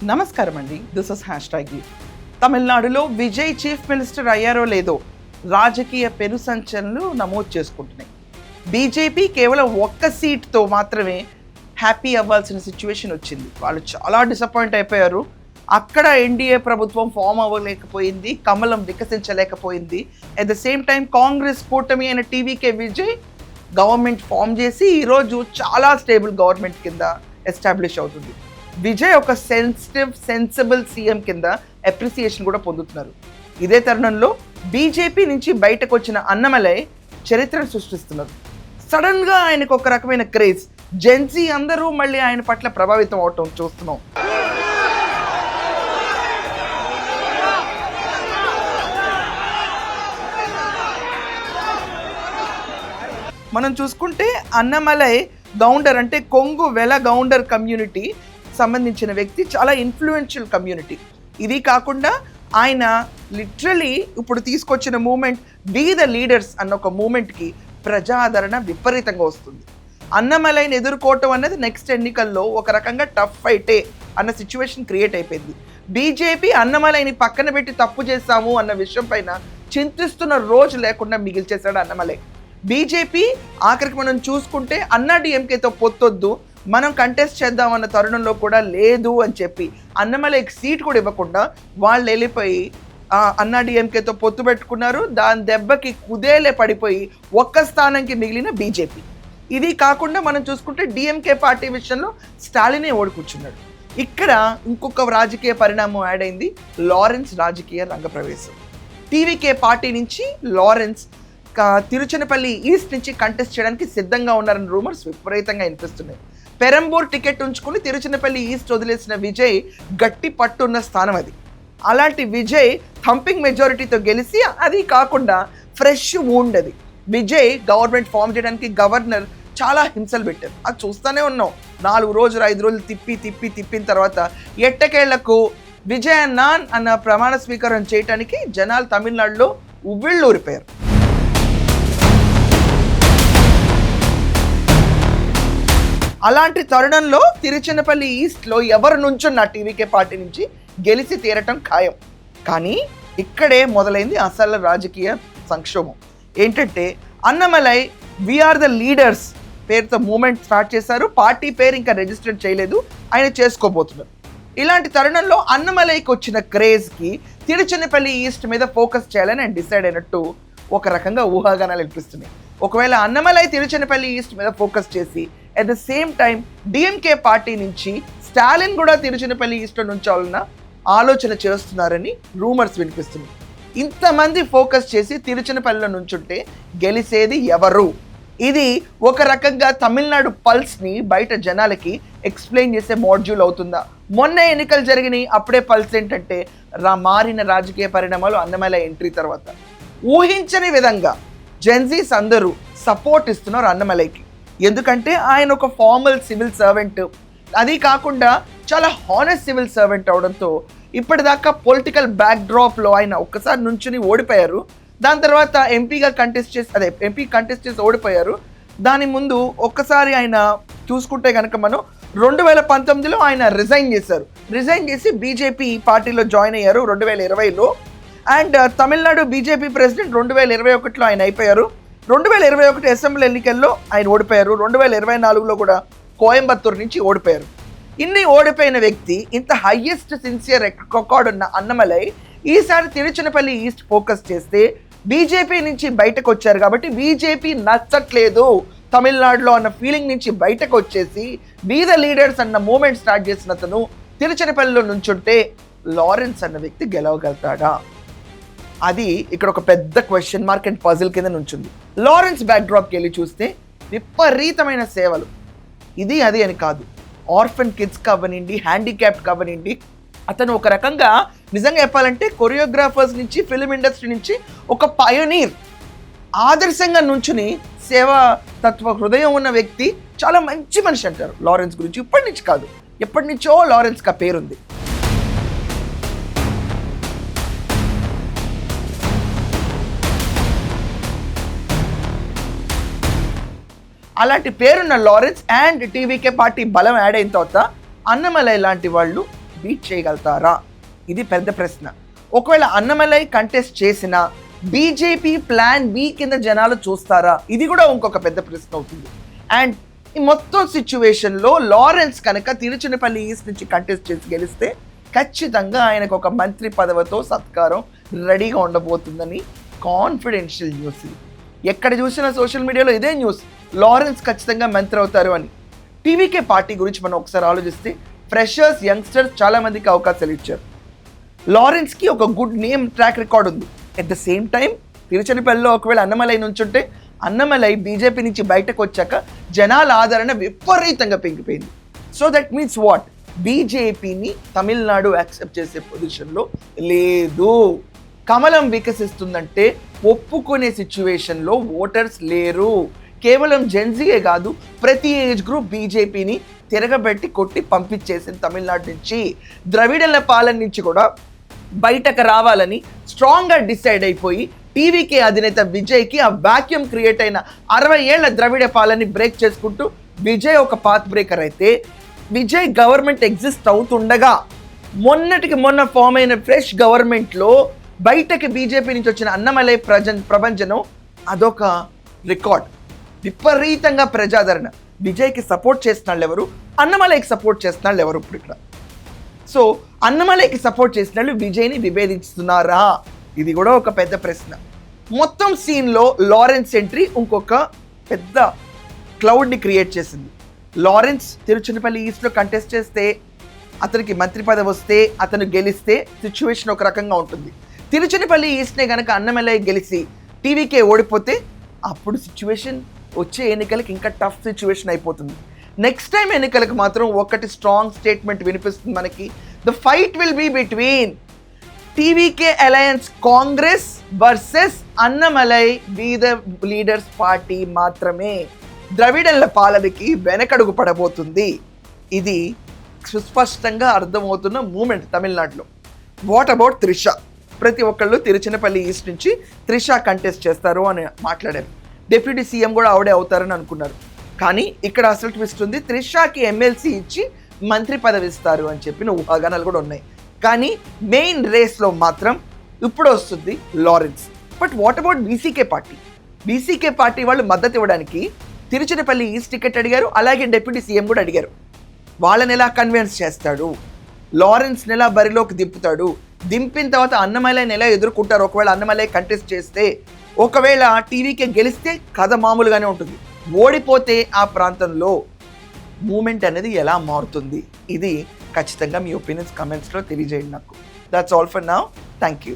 నమస్కారం అండి, this is hashtag you. తమిళనాడులో విజయ్ చీఫ్ మినిస్టర్ అయ్యారో లేదో రాజకీయ పెను సంచలనాలు నమోదు చేసుకుంటున్నాయి. బీజేపీ కేవలం ఒక్క సీట్తో మాత్రమే హ్యాపీ అవ్వాల్సిన సిచ్యువేషన్ వచ్చింది. వాళ్ళు చాలా డిసప్పాయింట్ అయిపోయారు. అక్కడ ఎన్డీఏ ప్రభుత్వం ఫామ్ అవ్వలేకపోయింది, కమలం వికసించలేకపోయింది. At the same time Congress కూటమి అయిన టీవీకే విజయ్ గవర్నమెంట్ ఫామ్ చేసి ఈరోజు చాలా స్టేబుల్ గవర్నమెంట్ కింద ఎస్టాబ్లిష్ అవుతుంది. విజయ్ ఒక సెన్సిబుల్ సీఎం కింద అప్రిసియేషన్ కూడా పొందుతున్నారు. ఇదే తరుణంలో బీజేపీ నుంచి బయటకు వచ్చిన అన్నమలై చరిత్రను సృష్టిస్తున్నారు. సడన్గా ఆయనకు ఒక రకమైన క్రేజ్, జెన్సీ అందరూ మళ్ళీ ఆయన పట్ల ప్రభావితం అవటం చూస్తున్నాం. మనం చూసుకుంటే అన్నమలై గౌండర్ అంటే కొంగు వెల గౌండర్ కమ్యూనిటీ సంబంధించిన వ్యక్తి, చాలా ఇన్ఫ్లుయెన్షియల్ కమ్యూనిటీ. ఇది కాకుండా ఆయన లిటరలీ ఇప్పుడు తీసుకొచ్చిన మూమెంట్ బీ ద లీడర్స్ అన్న ఒక మూమెంట్కి ప్రజాదరణ విపరీతంగా వస్తుంది. అన్నమలైని ఎదుర్కోవటం అన్నది నెక్స్ట్ ఎన్నికల్లో ఒక రకంగా టఫ్ ఫైటే అన్న సిచ్యువేషన్ క్రియేట్ అయిపోయింది. బీజేపీ అన్నమలైని పక్కన పెట్టి తప్పు చేశాము అన్న విషయం పైన చింతిస్తున్న రోజు లేకుండా మిగిల్చేశాడు అన్నమలై. బీజేపీ ఆఖరికి మనం చూసుకుంటే అన్నాడీఎంకేతో పొత్తొద్దు, మనం కంటెస్ట్ చేద్దామన్న తరుణంలో కూడా లేదు అని చెప్పి అన్నమలైకి సీట్ కూడా ఇవ్వకుండా వాళ్ళు వెళ్ళిపోయి అన్నాడీఎంకేతో పొత్తు పెట్టుకున్నారు. దాని దెబ్బకి కుదేలే పడిపోయి ఒక్క స్థానంకి మిగిలిన బీజేపీ. ఇది కాకుండా మనం చూసుకుంటే డిఎంకే పార్టీ విషయంలో స్టాలినే ఓడికూర్చున్నాడు. ఇక్కడ ఇంకొక రాజకీయ పరిణామం యాడ్ అయింది, లారెన్స్ రాజకీయ రంగప్రవేశం. టీవీకే పార్టీ నుంచి లారెన్స్ తిరుచినపల్లి ఈస్ట్ నుంచి కంటెస్ట్ చేయడానికి సిద్ధంగా ఉన్నారని రూమర్స్ విపరీతంగా వినిపిస్తున్నాయి. పెరంబూర్ టికెట్ ఉంచుకుని తిరుచినపల్లి ఈస్ట్ వదిలేసిన విజయ్ గట్టి పట్టున్న స్థానం అది. అలాంటి విజయ్ థంపింగ్ మెజారిటీతో గెలిచి, అది కాకుండా ఫ్రెష్ వూండ్ అది. విజయ్ గవర్నమెంట్ ఫామ్ చేయడానికి గవర్నర్ చాలా హింసలు పెట్టారు, అది చూస్తూనే ఉన్నాం. 4 రోజులు 5 రోజులు తిప్పిన తర్వాత ఎట్టకేళ్లకు విజయ్ అన్న ప్రమాణ స్వీకారం చేయడానికి జనాలు తమిళనాడులో ఉవ్విళ్ళూరిపోయారు. అలాంటి తరుణంలో తిరుచినపల్లి ఈస్ట్లో ఎవరు నుంచున్న టీవీకే పార్టీ నుంచి గెలిచి తీరటం ఖాయం. కానీ ఇక్కడే మొదలైంది అసలు రాజకీయ సంక్షోభం. ఏంటంటే అన్నమలై వీఆర్ ద లీడర్స్ పేరుతో మూమెంట్ స్టార్ట్ చేశారు. పార్టీ పేరు ఇంకా రిజిస్టర్ చేయలేదు, ఆయన చేసుకోబోతున్నారు. ఇలాంటి తరుణంలో అన్నమలైకి వచ్చిన క్రేజ్కి తిరుచినపల్లి ఈస్ట్ మీద ఫోకస్ చేయాలని ఆయన డిసైడ్ అయినట్టు ఒక రకంగా ఊహాగానాలు వినిపిస్తున్నాయి. ఒకవేళ అన్నమలై తిరుచినపల్లి ఈస్ట్ మీద ఫోకస్ చేసి at the same time DMK party నుంచి స్టాలిన్ కూడా తిరుచినపల్లి ఈస్ట్ నుంచాలన్న ఆలోచన చేస్తున్నారని రూమర్స్ వినిపిస్తున్నాయి. ఇంతమంది ఫోకస్ చేసి తిరుచినపల్లిలో నుంచుంటే గెలిచేది ఎవరు? ఇది ఒక రకంగా తమిళనాడు పల్స్ని బయట జనాలకి ఎక్స్ప్లెయిన్ చేసే మాడ్యూల్ అవుతుందా? మొన్న ఎన్నికలు జరిగినాయి, అప్పుడే పల్స్ ఏంటంటే మారిన రాజకీయ పరిణామాలు అన్నమలై ఎంట్రీ తర్వాత ఊహించని విధంగా జెన్జీస్ అందరూ సపోర్ట్ ఇస్తున్నారు అన్నమలైకి. ఎందుకంటే ఆయన ఒక ఫార్మల్ సివిల్ సర్వెంట్, అది కాకుండా చాలా హానెస్ట్ సివిల్ సర్వెంట్ అవడంతో ఇప్పటిదాకా పొలిటికల్ బ్యాక్డ్రాప్లో ఆయన ఒక్కసారి నుంచుని ఓడిపోయారు. దాని తర్వాత ఎంపీ కంటెస్ట్ చేసి ఓడిపోయారు. దాని ముందు ఒక్కసారి ఆయన చూసుకుంటే కనుక మనం 2019లో ఆయన రిజైన్ చేసి బీజేపీ పార్టీలో జాయిన్ అయ్యారు 2020లో. అండ్ తమిళనాడు బీజేపీ ప్రెసిడెంట్ 2021లో ఆయన అయిపోయారు. 2021 అసెంబ్లీ ఎన్నికల్లో ఆయన ఓడిపోయారు. 2024లో కూడా కోయంబత్తూరు నుంచి ఓడిపోయారు. ఇన్ని ఓడిపోయిన వ్యక్తి, ఇంత హయ్యెస్ట్ సిన్సియర్ రికార్డ్ ఉన్న అన్నమలై ఈసారి తిరుచినపల్లి ఈస్ట్ ఫోకస్ చేస్తే బీజేపీ నుంచి బయటకు వచ్చారు కాబట్టి బీజేపీ నచ్చట్లేదు తమిళనాడులో అన్న ఫీలింగ్ నుంచి బయటకు వచ్చేసి బీ ద లీడర్స్ అన్న మూమెంట్ స్టార్ట్ చేసిన అతను తిరుచినపల్లిలో నుంచుంటే లారెన్స్ అన్న వ్యక్తి గెలవగలుగుతాడా? అది ఇక్కడ ఒక పెద్ద క్వశ్చన్ మార్క్ అండ్ పజిల్ కింద నుంచుంది. లారెన్స్ బ్యాక్డ్రాప్కి వెళ్ళి చూస్తే విపరీతమైన సేవలు, ఇది అది అని కాదు, ఆర్ఫన్ కిడ్స్ కావనండి, హ్యాండిక్యాప్డ్ కావనండి, అతను ఒక రకంగా నిజంగా చెప్పాలంటే కొరియోగ్రాఫర్స్ నుంచి ఫిల్మ్ ఇండస్ట్రీ నుంచి ఒక పయోనీర్, ఆదర్శంగా నుంచుని సేవా తత్వ హృదయం ఉన్న వ్యక్తి, చాలా మంచి మనిషి అంటారు లారెన్స్ గురించి. ఇప్పటి నుంచి కాదు, ఎప్పటి నుంచో లారెన్స్కి ఆ పేరుంది. అలాంటి పేరున్న లారెన్స్ అండ్ టీవీకే పార్టీ బలం యాడ్ అయిన తర్వాత అన్నమలై లాంటి వాళ్ళు బీట్ చేయగలుగుతారా? ఇది పెద్ద ప్రశ్న. ఒకవేళ అన్నమలై కంటెస్ట్ చేసిన బీజేపీ ప్లాన్ బి కింద జనాలు చూస్తారా? ఇది కూడా ఇంకొక పెద్ద ప్రశ్న అవుతుంది. అండ్ ఈ మొత్తం సిచ్యువేషన్లో లారెన్స్ కనుక తిరుచినపల్లి ఈస్ట్ నుంచి కంటెస్ట్ చేసి గెలిస్తే ఖచ్చితంగా ఆయనకు ఒక మంత్రి పదవితో సత్కారం రెడీగా ఉండబోతుందని కాన్ఫిడెన్షియల్ న్యూస్ ఇది. ఎక్కడ చూసినా సోషల్ మీడియాలో ఇదే న్యూస్, లారెన్స్ ఖచ్చితంగా మంత్రి అవుతారు అని. టీవీకే పార్టీ గురించి మనం ఒకసారి ఆలోచిస్తే ఫ్రెషర్స్, యంగ్స్టర్స్ చాలామందికి అవకాశాలు ఇచ్చారు. లారెన్స్కి ఒక గుడ్ నేమ్, ట్రాక్ రికార్డ్ ఉంది. ఎట్ ద సేమ్ టైం తిరుచినపల్లిలో ఒకవేళ అన్నమలై నుంచుంటే అన్నమలై బీజేపీ నుంచి బయటకు వచ్చాక జనాల ఆదరణ విపరీతంగా పెరిగిపోయింది. So that means what? బీజేపీని తమిళనాడు యాక్సెప్ట్ చేసే పొజిషన్లో లేదు. కమలం వికసిస్తుందంటే ఒప్పుకునే సిచ్యువేషన్లో ఓటర్స్ లేరు. కేవలం జెన్జీయే కాదు, ప్రతి ఏజ్ గ్రూప్ బీజేపీని తిరగబెట్టి కొట్టి పంపించేసింది తమిళనాడు నుంచి. ద్రవిడల పాలన నుంచి కూడా బయటకు రావాలని స్ట్రాంగ్గా డిసైడ్ అయిపోయి టీవీకే అధినేత విజయ్కి ఆ వాక్యూమ్ క్రియేట్ అయిన 60 ఏళ్ల ద్రవిడ పాలనని బ్రేక్ చేసుకుంటూ విజయ్ ఒక పాత్ బ్రేకర్ అయితే, విజయ్ గవర్నమెంట్ ఎగ్జిస్ట్ అవుతుండగా మొన్నటికి మొన్న ఫామ్ అయిన ఫ్రెష్ గవర్నమెంట్లో బయటకి బీజేపీ నుంచి వచ్చిన అన్నమలై ప్రభంజనం అదొక రికార్డ్. విపరీతంగా ప్రజాదరణ. విజయ్కి సపోర్ట్ చేసిన వాళ్ళు ఎవరు, అన్నమలైకి సపోర్ట్ చేసిన వాళ్ళు ఎవరు? ఇప్పుడు ఇక్కడ సో అన్నమలైకి సపోర్ట్ చేసిన వాళ్ళు విజయ్ని విభేదిస్తున్నారా? ఇది కూడా ఒక పెద్ద ప్రశ్న. మొత్తం సీన్లో లారెన్స్ ఎంట్రీ ఇంకొక పెద్ద క్లౌడ్ని క్రియేట్ చేసింది. లారెన్స్ తిరుచినపల్లి ఈస్ట్లో కంటెస్ట్ చేస్తే, అతనికి మంత్రి పదవి వస్తే, అతను గెలిస్తే సిచ్యువేషన్ ఒక రకంగా ఉంటుంది. తిరుచినపల్లి ఈస్ట్నే కనుక అన్నమలై గెలిచి టీవీకే ఓడిపోతే అప్పుడు సిచ్యువేషన్ వచ్చే ఎన్నికలకి ఇంకా టఫ్ సిచ్యువేషన్ అయిపోతుంది. నెక్స్ట్ టైం ఎన్నికలకు మాత్రం ఒకటి స్ట్రాంగ్ స్టేట్మెంట్ వినిపిస్తుంది మనకి. The fight will be between TVK alliance Congress versus Annamalai be the leaders party మాత్రమే. ద్రవిడల పాలనకి వెనకడుగు పడబోతుంది. ఇది సుస్పష్టంగా అర్థమవుతున్న మూమెంట్ తమిళనాడులో. What about Trisha? ప్రతి ఒక్కళ్ళు తిరుచినపల్లి ఈస్ట్ నుంచి త్రిష కంటెస్ట్ చేస్తారు అని మాట్లాడారు. డిప్యూటీ సీఎం కూడా ఆవిడే అవుతారని అనుకున్నారు. కానీ ఇక్కడ అసలు ట్విస్ట్ ఉంది. త్రిషకి ఎమ్మెల్సీ ఇచ్చి మంత్రి పదవి ఇస్తారు అని చెప్పిన ఊహాగానాలు కూడా ఉన్నాయి. కానీ మెయిన్ రేస్లో మాత్రం ఇప్పుడు వస్తుంది Lawrence. But what about BCK party? BCK party వాళ్ళు మద్దతు ఇవ్వడానికి తిరుచినపల్లి ఈస్ట్ టికెట్ అడిగారు, అలాగే డిప్యూటీ సీఎం కూడా అడిగారు. వాళ్ళని ఎలా కన్విన్స్ చేస్తాడు? లారెన్స్ని ఎలా బరిలోకి దింపుతాడు? దింపిన తర్వాత అన్నమలైని ఎలా ఎదుర్కొంటారు? ఒకవేళ అన్నమలై కంటెస్ట్ చేస్తే, ఒకవేళ టీవీకే గెలిస్తే కథ మామూలుగానే ఉంటుంది. ఓడిపోతే ఆ ప్రాంతంలో మూమెంట్ అనేది ఎలా మారుతుంది? ఇది ఖచ్చితంగా మీ ఒపీనియన్స్ కమెంట్స్లో తెలియజేయండి నాకు. That's all for now. Thank you.